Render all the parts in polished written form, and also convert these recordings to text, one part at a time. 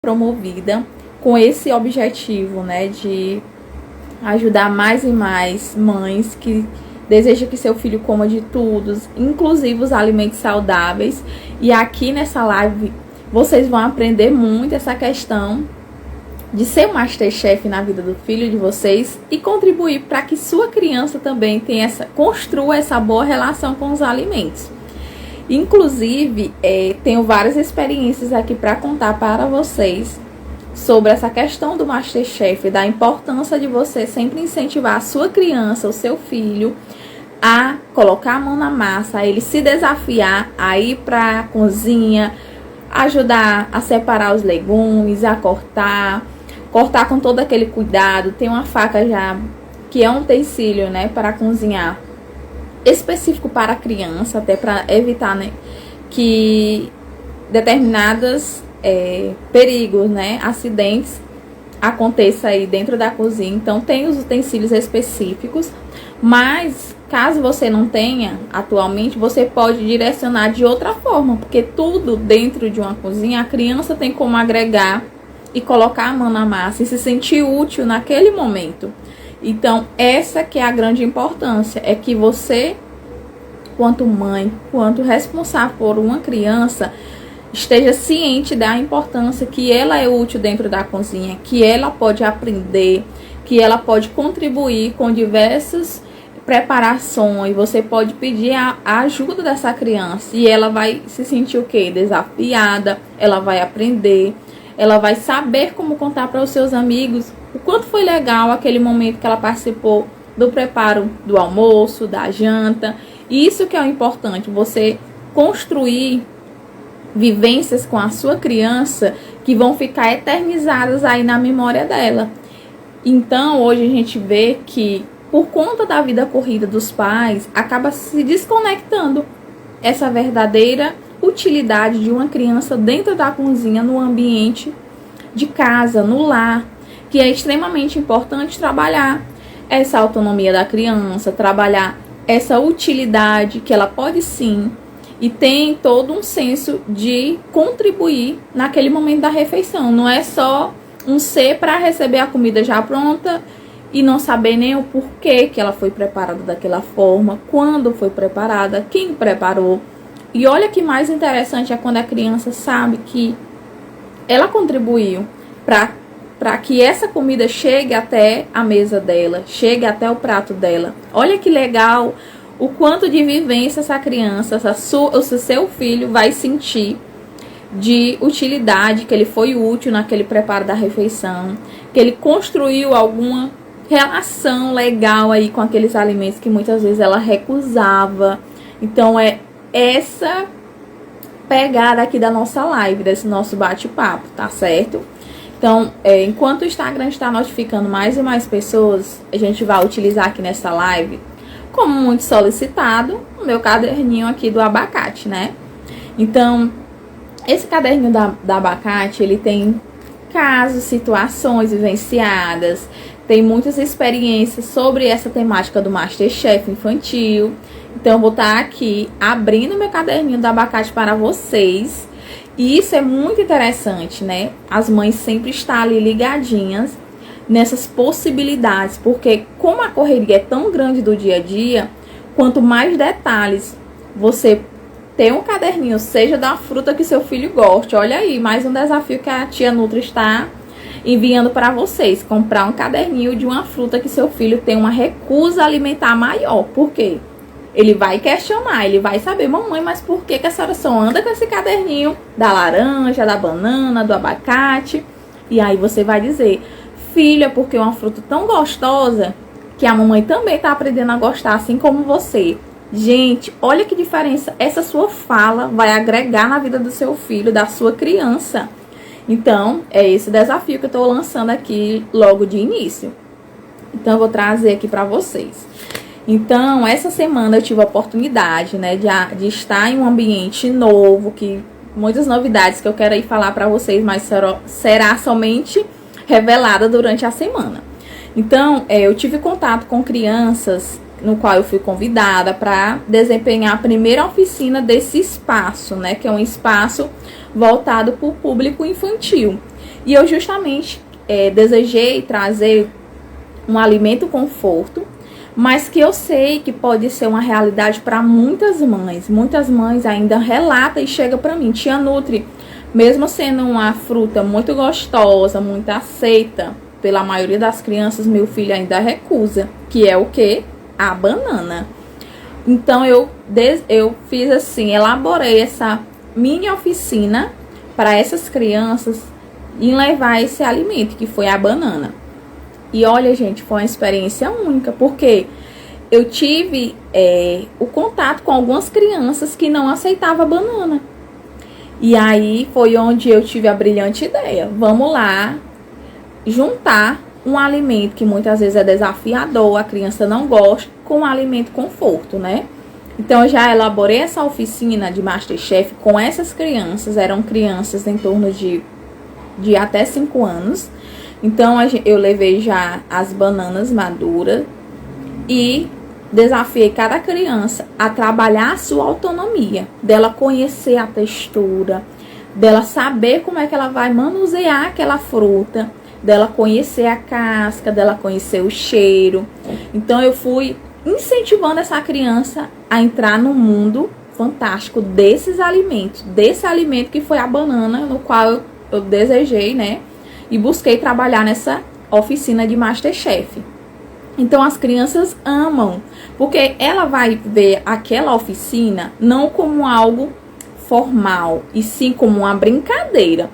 promovida com esse objetivo, né, de ajudar mais e mais mães que desejam que seu filho coma de tudo, inclusive os alimentos saudáveis. E aqui nessa live vocês vão aprender muito essa questão de ser o MasterChef na vida do filho de vocês e contribuir para que sua criança também construa essa boa relação com os alimentos. Inclusive, tenho várias experiências aqui para contar para vocês sobre essa questão do MasterChef, da importância de você sempre incentivar a sua criança, o seu filho, a colocar a mão na massa, a ele se desafiar a ir para a cozinha, ajudar a separar os legumes, a cortar com todo aquele cuidado. Tem uma faca já que é um utensílio, né, para cozinhar, específico para a criança, até para evitar, né, que determinados perigos, né, acidentes aconteçam aí dentro da cozinha. Então tem os utensílios específicos, mas caso você não tenha atualmente, você pode direcionar de outra forma, porque tudo dentro de uma cozinha a criança tem como agregar e colocar a mão na massa e se sentir útil naquele momento. Então essa que é a grande importância, é que você, quanto mãe, quanto responsável por uma criança, esteja ciente da importância que ela é útil dentro da cozinha, que ela pode aprender, que ela pode contribuir com diversas preparações. Você pode pedir a ajuda dessa criança e ela vai se sentir o quê? Desafiada, ela vai aprender, ela vai saber como contar para os seus amigos o quanto foi legal aquele momento que ela participou do preparo do almoço, da janta. E isso que é o importante, você construir vivências com a sua criança que vão ficar eternizadas aí na memória dela. Então, hoje a gente vê que, por conta da vida corrida dos pais, acaba se desconectando essa verdadeira utilidade de uma criança dentro da cozinha, no ambiente de casa, no lar, que é extremamente importante trabalhar essa autonomia da criança, trabalhar essa utilidade que ela pode sim, e tem todo um senso de contribuir naquele momento da refeição. Não é só um ser para receber a comida já pronta e não saber nem o porquê que ela foi preparada daquela forma, quando foi preparada, quem preparou. E olha que mais interessante é quando a criança sabe que ela contribuiu para que essa comida chegue até a mesa dela, chegue até o prato dela. Olha que legal o quanto de vivência essa criança, o seu filho vai sentir de utilidade, que ele foi útil naquele preparo da refeição, que ele construiu alguma relação legal aí com aqueles alimentos que muitas vezes ela recusava. Então é essa pegada aqui da nossa live, desse nosso bate-papo, tá certo? Então, enquanto o Instagram está notificando mais e mais pessoas, a gente vai utilizar aqui nessa live, como muito solicitado, o meu caderninho aqui do abacate, né? Então, esse caderninho da abacate, ele tem casos, situações vivenciadas, tem muitas experiências sobre essa temática do MasterChef infantil. Então, eu vou estar aqui abrindo meu caderninho do abacate para vocês. E isso é muito interessante, né? As mães sempre estão ali ligadinhas nessas possibilidades, porque como a correria é tão grande do dia a dia, quanto mais detalhes você tem um caderninho, seja da fruta que seu filho goste. Olha aí, mais um desafio que a tia Nutri está enviando para vocês, comprar um caderninho de uma fruta que seu filho tem uma recusa alimentar maior. Por quê? Ele vai questionar, ele vai saber: mamãe, mas por que a senhora só anda com esse caderninho da laranja, da banana, do abacate? E aí você vai dizer: filha, porque é uma fruta tão gostosa que a mamãe também está aprendendo a gostar, assim como você. Gente, olha que diferença essa sua fala vai agregar na vida do seu filho, da sua criança. Então, é esse desafio que eu estou lançando aqui logo de início. Então, eu vou trazer aqui para vocês. Então, essa semana eu tive a oportunidade, né, de estar em um ambiente novo, que muitas novidades que eu quero aí falar para vocês, mas será somente revelada durante a semana. Então, eu tive contato com crianças no qual eu fui convidada para desempenhar a primeira oficina desse espaço, né? Que é um espaço voltado para o público infantil. E eu justamente desejei trazer um alimento conforto, mas que eu sei que pode ser uma realidade para muitas mães. Muitas mães ainda relatam e chegam para mim: tia Nutri, mesmo sendo uma fruta muito gostosa, muito aceita pela maioria das crianças, meu filho ainda recusa, que é o quê? A banana. Então eu fiz assim, elaborei essa mini oficina para essas crianças em levar esse alimento, que foi a banana. E olha, gente, foi uma experiência única, porque eu tive o contato com algumas crianças que não aceitavam a banana. E aí foi onde eu tive a brilhante ideia: vamos lá juntar um alimento que muitas vezes é desafiador, a criança não gosta, com um alimento conforto, né? Então eu já elaborei essa oficina de MasterChef com essas crianças. Eram crianças em torno de até 5 anos. Então eu levei já as bananas maduras e desafiei cada criança a trabalhar a sua autonomia, dela conhecer a textura, dela saber como é que ela vai manusear aquela fruta, dela conhecer a casca, dela conhecer o cheiro. Então eu fui incentivando essa criança a entrar no mundo fantástico desses alimentos, desse alimento que foi a banana, no qual eu desejei, né? E busquei trabalhar nessa oficina de MasterChef. Então as crianças amam, porque ela vai ver aquela oficina não como algo formal, e sim como uma brincadeira.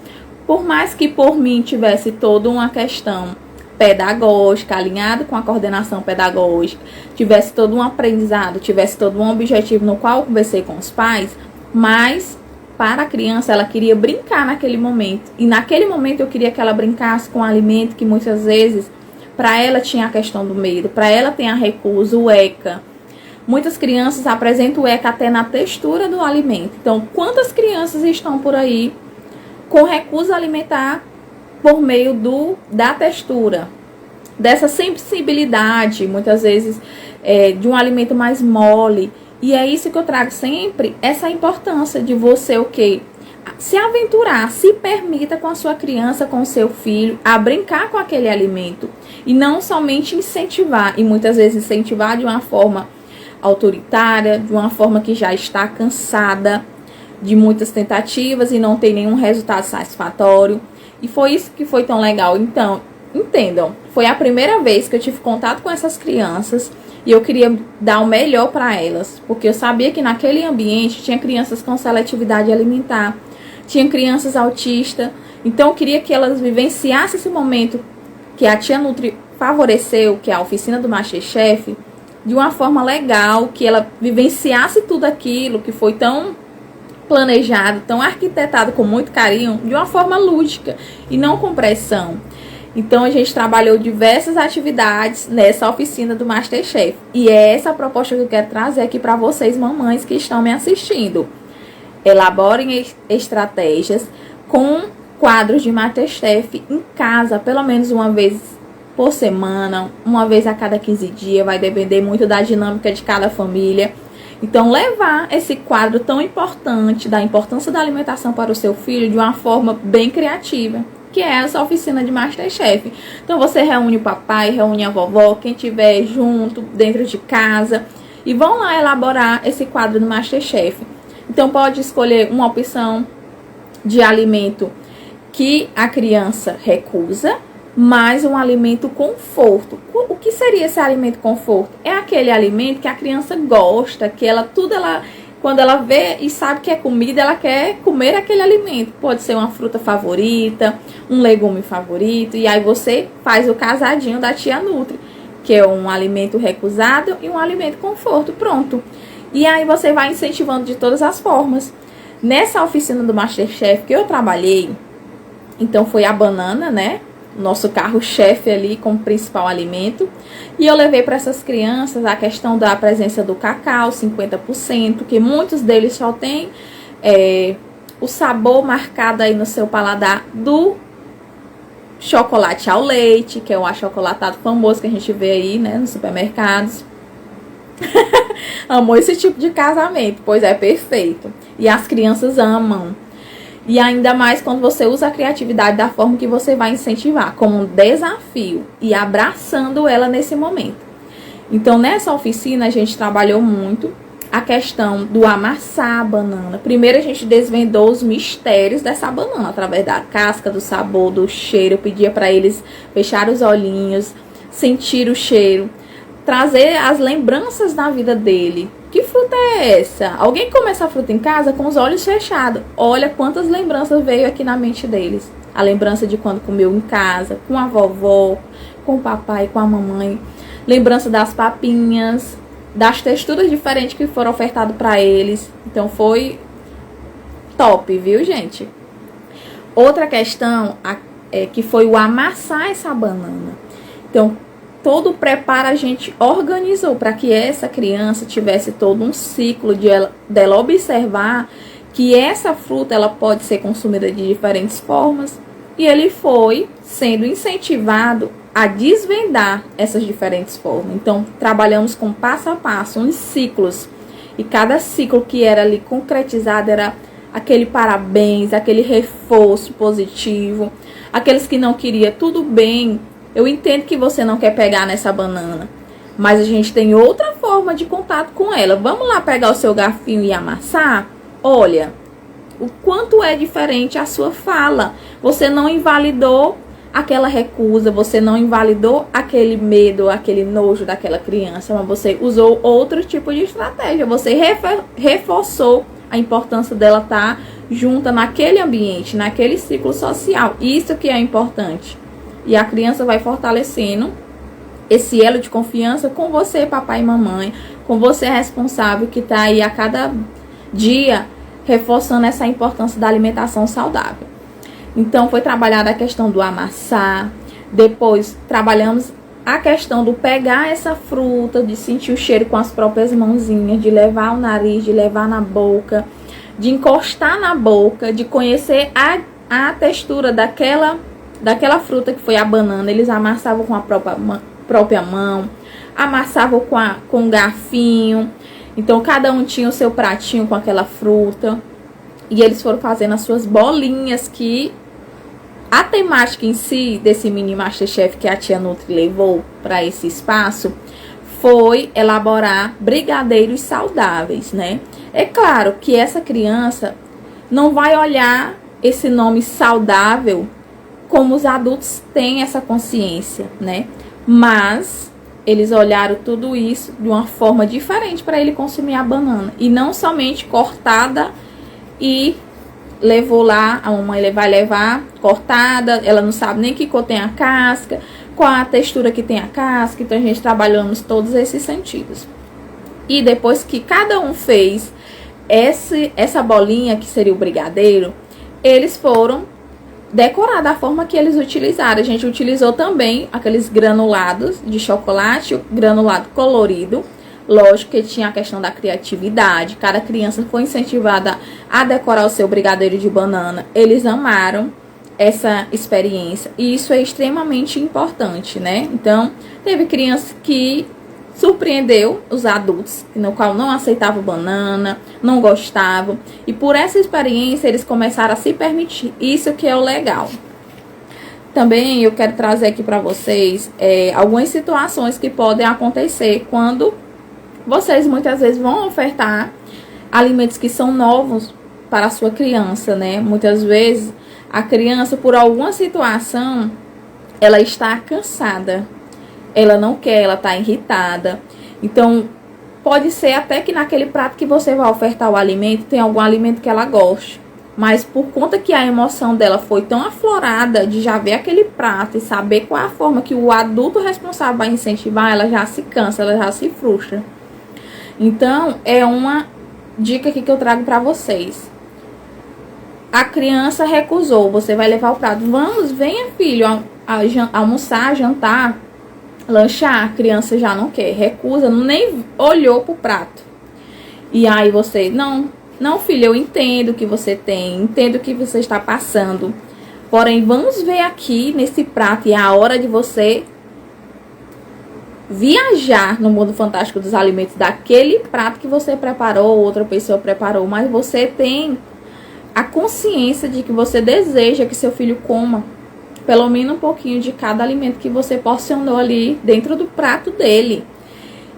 Por mais que por mim tivesse toda uma questão pedagógica, alinhado com a coordenação pedagógica, tivesse todo um aprendizado, tivesse todo um objetivo no qual eu conversei com os pais, mas para a criança ela queria brincar naquele momento. E naquele momento eu queria que ela brincasse com um alimento que muitas vezes para ela tinha a questão do medo, para ela tem a recusa, o ECA. Muitas crianças apresentam o ECA até na textura do alimento. Então, quantas crianças estão por aí com recusa alimentar por meio da textura, dessa sensibilidade, muitas vezes de um alimento mais mole? E é isso que eu trago sempre, essa importância de você o quê? Se aventurar, se permita com a sua criança, com o seu filho, a brincar com aquele alimento. E não somente incentivar, e muitas vezes incentivar de uma forma autoritária, de uma forma que já está cansada de muitas tentativas e não tem nenhum resultado satisfatório. E foi isso que foi tão legal. Então, entendam, foi a primeira vez que eu tive contato com essas crianças e eu queria dar o melhor para elas, porque eu sabia que naquele ambiente tinha crianças com seletividade alimentar, tinha crianças autistas. Então eu queria que elas vivenciassem esse momento que a tia Nutri favoreceu, que é a oficina do MasterChef, de uma forma legal, que ela vivenciasse tudo aquilo que foi tão planejado, tão arquitetado com muito carinho, de uma forma lúdica e não com pressão. Então a gente trabalhou diversas atividades nessa oficina do MasterChef. E é essa a proposta que eu quero trazer aqui para vocês, mamães que estão me assistindo. Elaborem estratégias com quadros de MasterChef em casa, pelo menos uma vez por semana, uma vez a cada 15 dias, vai depender muito da dinâmica de cada família. Então, levar esse quadro tão importante, da importância da alimentação para o seu filho, de uma forma bem criativa, que é essa oficina de MasterChef. Então, você reúne o papai, reúne a vovó, quem tiver junto, dentro de casa, e vão lá elaborar esse quadro do MasterChef. Então, pode escolher uma opção de alimento que a criança recusa, mas um alimento conforto. O que seria esse alimento conforto? É aquele alimento que a criança gosta, que quando ela vê e sabe que é comida, ela quer comer aquele alimento. Pode ser uma fruta favorita, um legume favorito, e aí você faz o casadinho da tia Nutri, que é um alimento recusado e um alimento conforto, pronto. E aí você vai incentivando de todas as formas. Nessa oficina do MasterChef que eu trabalhei, então foi a banana, né? Nosso carro-chefe ali como principal alimento. E eu levei para essas crianças a questão da presença do cacau, 50%, que muitos deles só tem o sabor marcado aí no seu paladar do chocolate ao leite, que é o achocolatado famoso que a gente vê aí, né, nos supermercados. Amou esse tipo de casamento, pois é perfeito. E as crianças amam. E ainda mais quando você usa a criatividade da forma que você vai incentivar, como um desafio e abraçando ela nesse momento. Então, nessa oficina, a gente trabalhou muito a questão do amassar a banana. Primeiro, a gente desvendou os mistérios dessa banana, através da casca, do sabor, do cheiro. Eu pedia para eles fechar os olhinhos, sentir o cheiro, trazer as lembranças da vida dele. Que fruta é essa? Alguém come essa fruta em casa com os olhos fechados. Olha quantas lembranças veio aqui na mente deles. A lembrança de quando comeu em casa, com a vovó, com o papai, com a mamãe. Lembrança das papinhas, das texturas diferentes que foram ofertadas para eles. Então foi top, viu, gente? Outra questão é que foi o amassar essa banana. Então, todo o preparo a gente organizou para que essa criança tivesse todo um ciclo dela observar que essa fruta ela pode ser consumida de diferentes formas. E ele foi sendo incentivado a desvendar essas diferentes formas. Então, trabalhamos com passo a passo, uns ciclos. E cada ciclo que era ali concretizado era aquele parabéns, aquele reforço positivo. Aqueles que não queriam, tudo bem, eu entendo que você não quer pegar nessa banana, mas a gente tem outra forma de contato com ela. Vamos lá pegar o seu garfinho e amassar? Olha, o quanto é diferente a sua fala. Você não invalidou aquela recusa, você não invalidou aquele medo, aquele nojo daquela criança, mas você usou outro tipo de estratégia. Você reforçou a importância dela estar junta naquele ambiente, naquele ciclo social. Isso que é importante. E a criança vai fortalecendo esse elo de confiança com você, papai e mamãe, com você responsável que está aí a cada dia reforçando essa importância da alimentação saudável. Então, foi trabalhada a questão do amassar, depois trabalhamos a questão do pegar essa fruta, de sentir o cheiro com as próprias mãozinhas, de levar ao nariz, de levar na boca, de encostar na boca, de conhecer a textura daquela fruta que foi a banana. Eles amassavam com a própria mão, amassavam com um garfinho. Então, cada um tinha o seu pratinho com aquela fruta. E eles foram fazendo as suas bolinhas, que a temática em si desse mini Masterchef que a tia Nutri levou para esse espaço foi elaborar brigadeiros saudáveis, né? É claro que essa criança não vai olhar esse nome saudável como os adultos têm essa consciência, né? Mas eles olharam tudo isso de uma forma diferente para ele consumir a banana. E não somente cortada e levou lá, a mamãe vai levar cortada, ela não sabe nem que cor tem a casca, qual a textura que tem a casca. Então a gente trabalhamos todos esses sentidos. E depois que cada um fez essa bolinha, que seria o brigadeiro, eles foram decorar da forma que eles utilizaram. A gente utilizou também aqueles granulados de chocolate, o granulado colorido. Lógico que tinha a questão da criatividade. Cada criança foi incentivada a decorar o seu brigadeiro de banana. Eles amaram essa experiência. E isso é extremamente importante, né? Então, teve criança que surpreendeu os adultos, no qual não aceitavam banana, não gostavam. E por essa experiência, eles começaram a se permitir. Isso que é o legal. Também eu quero trazer aqui para vocês algumas situações que podem acontecer quando vocês muitas vezes vão ofertar alimentos que são novos para a sua criança, né? Muitas vezes a criança, por alguma situação, ela está cansada. Ela não quer, ela está irritada. Então, pode ser até que naquele prato que você vai ofertar o alimento, tem algum alimento que ela goste. Mas por conta que a emoção dela foi tão aflorada de já ver aquele prato e saber qual é a forma que o adulto responsável vai incentivar, ela já se cansa, ela já se frustra. Então, é uma dica aqui que eu trago para vocês. A criança recusou, você vai levar o prato. Vamos, venha filho, almoçar, jantar, lanchar. A criança já não quer, recusa, nem olhou pro prato. E aí você, não filho, eu entendo o que você tem, entendo o que você está passando. Porém, vamos ver aqui nesse prato e é a hora de você viajar no mundo fantástico dos alimentos daquele prato que você preparou, outra pessoa preparou, mas você tem a consciência de que você deseja que seu filho coma pelo menos um pouquinho de cada alimento que você porcionou ali dentro do prato dele.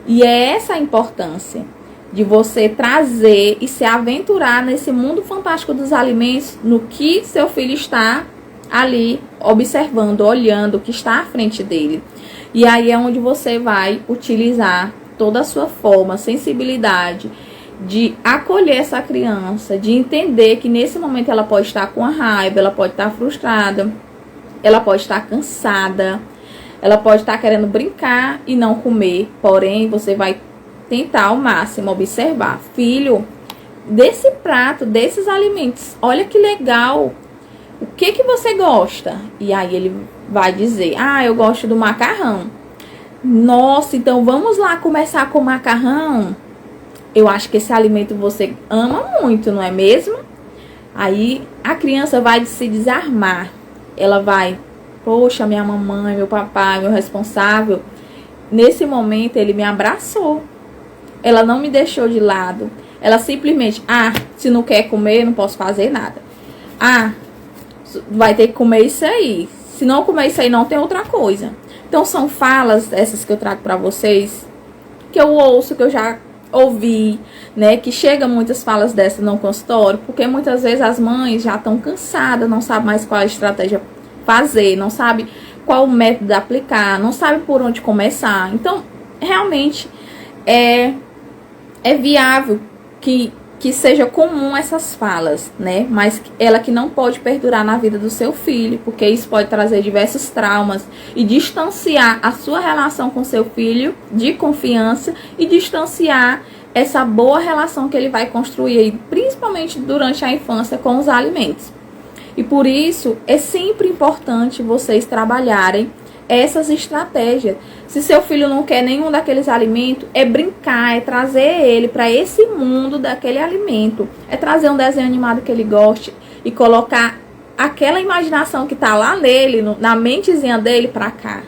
E é essa a importância de você trazer e se aventurar nesse mundo fantástico dos alimentos, no que seu filho está ali observando, olhando, o que está à frente dele. E aí é onde você vai utilizar toda a sua forma, sensibilidade, de acolher essa criança, de entender que nesse momento ela pode estar com a raiva, ela pode estar frustrada, ela pode estar cansada, ela pode estar querendo brincar e não comer. Porém, você vai tentar ao máximo observar. Filho, desse prato, desses alimentos, olha que legal. O que você gosta? E aí ele vai dizer, eu gosto do macarrão. Nossa, então vamos lá começar com o macarrão? Eu acho que esse alimento você ama muito, não é mesmo? Aí a criança vai se desarmar. Ela vai, poxa, minha mamãe, meu papai, meu responsável. Nesse momento ele me abraçou. Ela não me deixou de lado. Ela simplesmente, se não quer comer, não posso fazer nada. Vai ter que comer isso aí. Se não comer isso aí, não tem outra coisa. Então são falas essas que eu trago para vocês, que eu ouço, que eu já ouvi, né? Que chega muitas falas dessas no consultório, porque muitas vezes as mães já estão cansadas, não sabem mais qual a estratégia fazer, não sabe qual o método aplicar, não sabe por onde começar. Então, realmente é viável que seja comum essas falas, né? Mas ela que não pode perdurar na vida do seu filho, porque isso pode trazer diversos traumas e distanciar a sua relação com seu filho de confiança e distanciar essa boa relação que ele vai construir, principalmente durante a infância, com os alimentos. E por isso é sempre importante vocês trabalharem essas estratégias. Se seu filho não quer nenhum daqueles alimentos, é brincar, é trazer ele para esse mundo daquele alimento. É trazer um desenho animado que ele goste e colocar aquela imaginação que está lá nele, na mentezinha dele, para cá.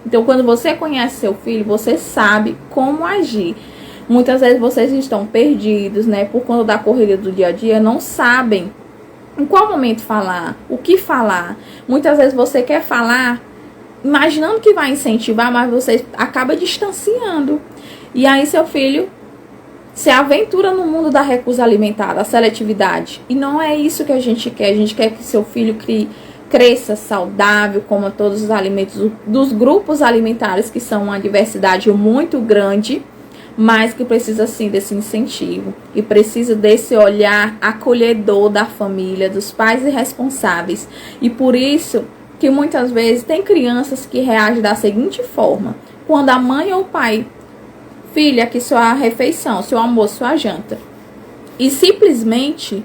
Então, quando você conhece seu filho, você sabe como agir. Muitas vezes vocês estão perdidos, né? Por conta da correria do dia a dia, não sabem em qual momento falar, o que falar. Muitas vezes você quer falar imaginando que vai incentivar, mas você acaba distanciando. E aí seu filho se aventura no mundo da recusa alimentar, da seletividade. E não é isso que a gente quer. A gente quer que seu filho cresça saudável, coma todos os alimentos dos grupos alimentares, que são uma diversidade muito grande, mas que precisa sim desse incentivo. E precisa desse olhar acolhedor da família, dos pais irresponsáveis. E por isso que muitas vezes tem crianças que reagem da seguinte forma: quando a mãe ou o pai, filha, aqui sua refeição, seu almoço, sua janta, e simplesmente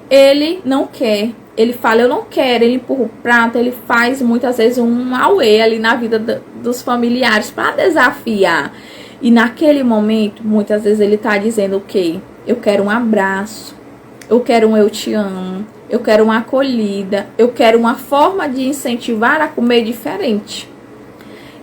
ele não quer, ele fala eu não quero, ele empurra o prato, ele faz muitas vezes um auê ali na vida dos familiares para desafiar. E naquele momento, muitas vezes ele está dizendo o quê? Eu quero um abraço, eu quero um eu te amo, eu quero uma acolhida, eu quero uma forma de incentivar a comer diferente.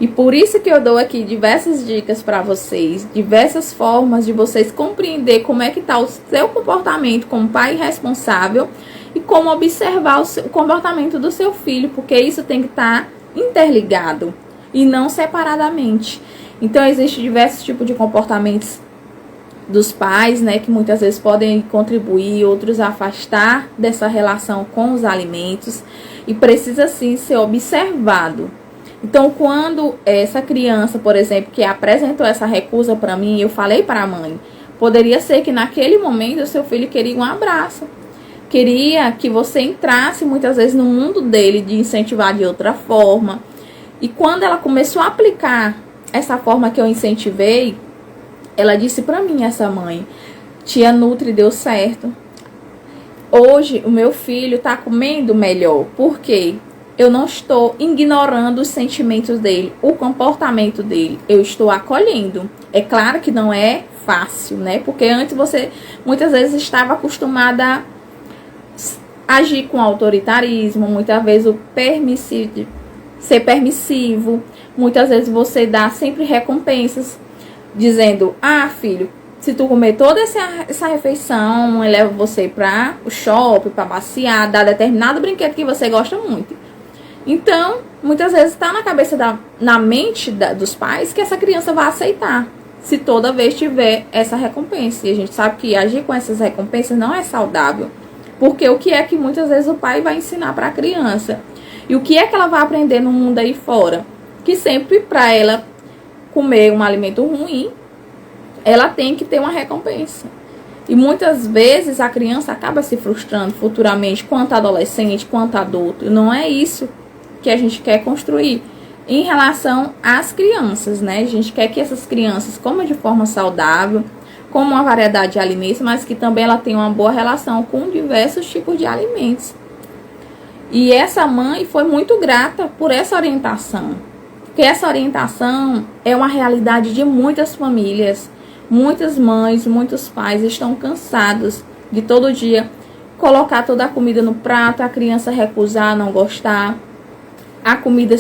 E por isso que eu dou aqui diversas dicas para vocês, diversas formas de vocês compreender como é que está o seu comportamento como pai responsável e como observar o comportamento do seu filho, porque isso tem que estar interligado e não separadamente. Então, existem diversos tipos de comportamentos dos pais, né, que muitas vezes podem contribuir, outros afastar dessa relação com os alimentos, e precisa sim ser observado. Então, quando essa criança, por exemplo, que apresentou essa recusa para mim, eu falei para a mãe, poderia ser que naquele momento o seu filho queria um abraço, queria que você entrasse muitas vezes no mundo dele, de incentivar de outra forma. E quando ela começou a aplicar essa forma que eu incentivei, ela disse pra mim, essa mãe, tia Nutri, deu certo. Hoje o meu filho tá comendo melhor. Por quê? Eu não estou ignorando os sentimentos dele, o comportamento dele. Eu estou acolhendo. É claro que não é fácil, né? Porque antes você muitas vezes estava acostumada a agir com autoritarismo, muitas vezes o permissivo ser permissivo. Muitas vezes você dá sempre recompensas, dizendo, ah, filho, se tu comer toda essa refeição, eu levo você para o shopping, para passear, dá determinado brinquedo que você gosta muito. Então, muitas vezes está na cabeça, na mente dos pais que essa criança vai aceitar, se toda vez tiver essa recompensa. E a gente sabe que agir com essas recompensas não é saudável. Porque o que é que muitas vezes o pai vai ensinar para a criança? E o que é que ela vai aprender no mundo aí fora? Que sempre para ela comer um alimento ruim, ela tem que ter uma recompensa. E muitas vezes a criança acaba se frustrando futuramente, quanto adolescente, quanto adulto. E não é isso que a gente quer construir em relação às crianças, né? A gente quer que essas crianças comam de forma saudável, com uma variedade de alimentos, mas que também ela tenha uma boa relação com diversos tipos de alimentos. E essa mãe foi muito grata por essa orientação, porque essa orientação é uma realidade de muitas famílias. Muitas mães, muitos pais estão cansados de todo dia colocar toda a comida no prato, a criança recusar, não gostar, a comida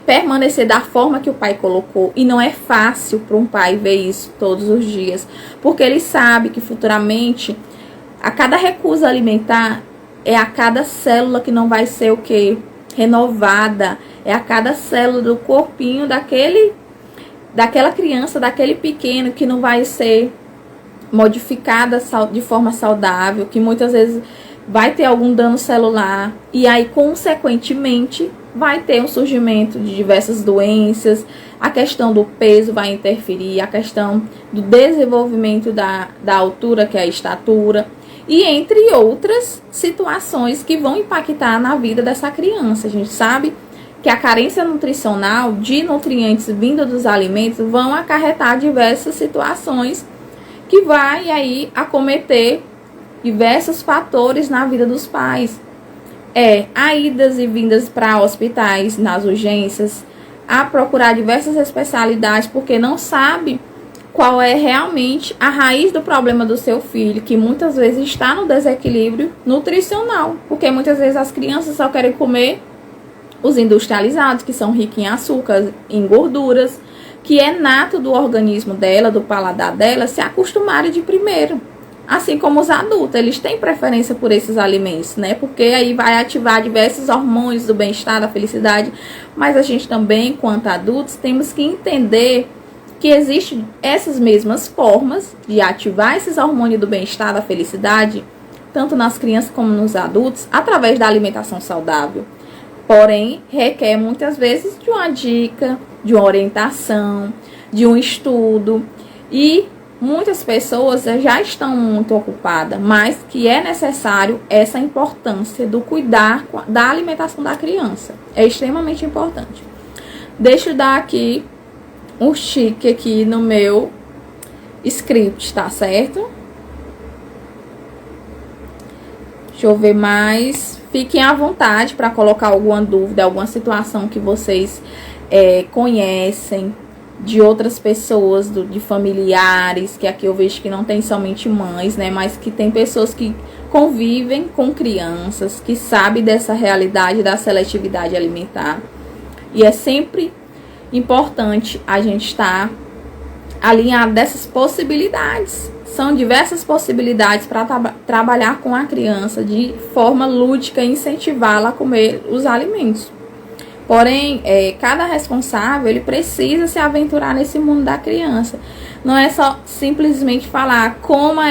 permanecer da forma que o pai colocou. E não é fácil para um pai ver isso todos os dias, porque ele sabe que futuramente a cada recusa alimentar é a cada célula que não vai ser o que? Renovada. É a cada célula do corpinho daquela criança, daquele pequeno, que não vai ser modificada de forma saudável, que muitas vezes vai ter algum dano celular, e aí consequentemente vai ter um surgimento de diversas doenças, a questão do peso vai interferir, a questão do desenvolvimento da altura, que é a estatura, e entre outras situações que vão impactar na vida dessa criança. A gente sabe que a carência nutricional de nutrientes vindo dos alimentos vão acarretar diversas situações que vai aí acometer diversos fatores na vida dos pais. A idas e vindas para hospitais, nas urgências, a procurar diversas especialidades, porque não sabe qual é realmente a raiz do problema do seu filho, que muitas vezes está no desequilíbrio nutricional, porque muitas vezes as crianças só querem comer os industrializados, que são ricos em açúcar, em gorduras, que é nato do organismo dela, do paladar dela, se acostumarem de primeiro. Assim como os adultos, eles têm preferência por esses alimentos, né? Porque aí vai ativar diversos hormônios do bem-estar, da felicidade. Mas a gente também, enquanto adultos, temos que entender que existem essas mesmas formas de ativar esses hormônios do bem-estar, da felicidade, tanto nas crianças como nos adultos, através da alimentação saudável. Porém, requer muitas vezes de uma dica, de uma orientação, de um estudo. E muitas pessoas já estão muito ocupadas, mas que é necessário essa importância do cuidar da alimentação da criança. É extremamente importante. Deixa eu dar aqui um tique aqui no meu script, tá certo? Deixa eu ver mais. Fiquem à vontade para colocar alguma dúvida, alguma situação que vocês conhecem de outras pessoas, de familiares, que aqui eu vejo que não tem somente mães, né? Mas que tem pessoas que convivem com crianças, que sabem dessa realidade da seletividade alimentar. E é sempre importante a gente estar alinhado dessas possibilidades. São diversas possibilidades para trabalhar com a criança de forma lúdica e incentivá-la a comer os alimentos. Porém, cada responsável ele precisa se aventurar nesse mundo da criança. Não é só simplesmente falar, coma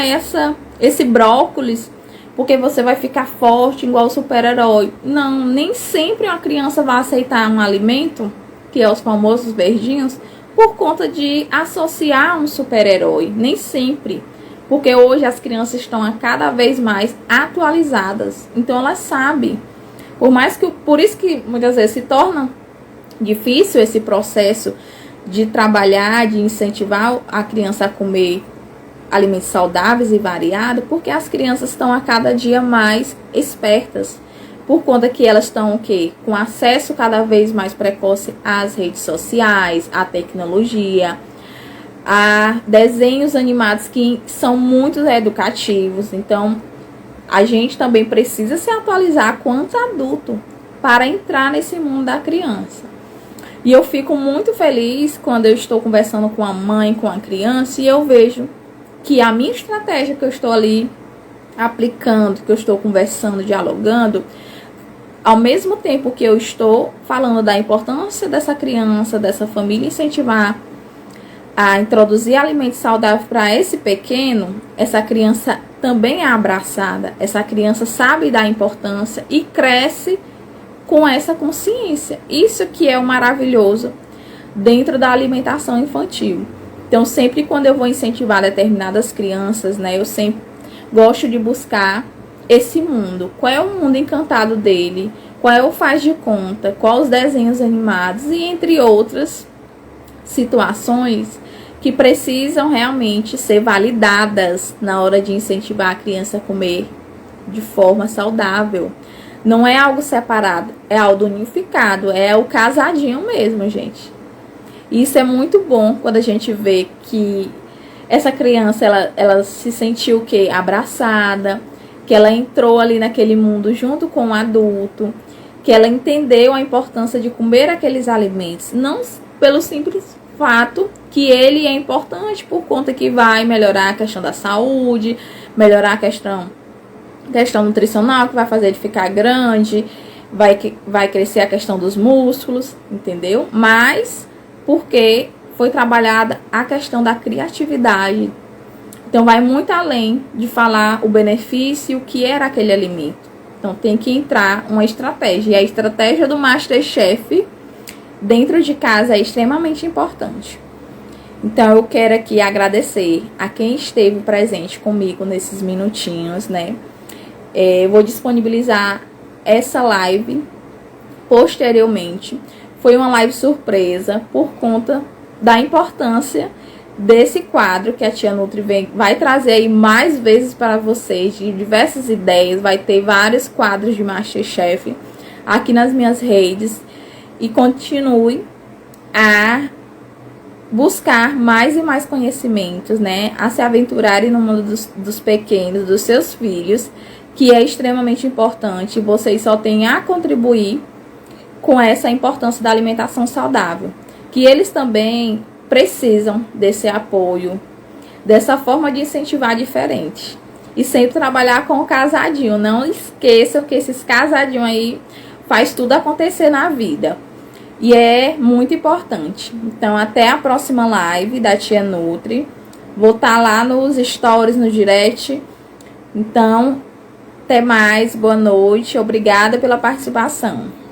esse brócolis, porque você vai ficar forte igual super-herói. Não, nem sempre uma criança vai aceitar um alimento, que é os famosos verdinhos, por conta de associar um super-herói. Nem sempre. Porque hoje as crianças estão cada vez mais atualizadas. Então elas sabem. Por isso que muitas vezes se torna difícil esse processo de trabalhar, de incentivar a criança a comer alimentos saudáveis e variados, porque as crianças estão a cada dia mais espertas, por conta que elas estão com acesso cada vez mais precoce às redes sociais, à tecnologia, a desenhos animados que são muito educativos. Então, a gente também precisa se atualizar quanto adulto para entrar nesse mundo da criança. E eu fico muito feliz quando eu estou conversando com a mãe, com a criança, e eu vejo que a minha estratégia que eu estou ali aplicando, que eu estou conversando, dialogando, ao mesmo tempo que eu estou falando da importância dessa criança, dessa família, incentivar a introduzir alimentos saudáveis para esse pequeno, essa criança também é abraçada, essa criança sabe da importância e cresce com essa consciência. Isso que é o maravilhoso dentro da alimentação infantil. Então, sempre quando eu vou incentivar determinadas crianças, né, eu sempre gosto de buscar esse mundo. Qual é o mundo encantado dele? Qual é o faz de conta? Quais os desenhos animados? E entre outras situações que precisam realmente ser validadas na hora de incentivar a criança a comer de forma saudável. Não é algo separado, é algo unificado, é o casadinho mesmo, gente. Isso é muito bom quando a gente vê que essa criança, ela se sentiu o quê? Abraçada, que ela entrou ali naquele mundo junto com o adulto, que ela entendeu a importância de comer aqueles alimentos, não pelo simples fato que ele é importante por conta que vai melhorar a questão da saúde, melhorar a questão nutricional, que vai fazer ele ficar grande, vai crescer a questão dos músculos, entendeu? Mas porque foi trabalhada a questão da criatividade. Então vai muito além de falar o benefício, o que era aquele alimento. Então tem que entrar uma estratégia. E a estratégia do MasterChef dentro de casa é extremamente importante. Então eu quero aqui agradecer a quem esteve presente comigo nesses minutinhos, né? Eu vou disponibilizar essa live posteriormente. Foi uma live surpresa por conta da importância desse quadro que a Tia Nutri vai trazer aí mais vezes para vocês, de diversas ideias. Vai ter vários quadros de MasterChef aqui nas minhas redes. E continue a buscar mais e mais conhecimentos, né? A se aventurarem no mundo dos pequenos, dos seus filhos, que é extremamente importante. Vocês só têm a contribuir com essa importância da alimentação saudável. Que eles também precisam desse apoio, dessa forma de incentivar diferente. E sempre trabalhar com o casadinho. Não esqueçam que esses casadinhos aí faz tudo acontecer na vida. E é muito importante. Então, até a próxima live da Tia Nutri. Vou estar lá nos stories, no direct. Então, até mais. Boa noite. Obrigada pela participação.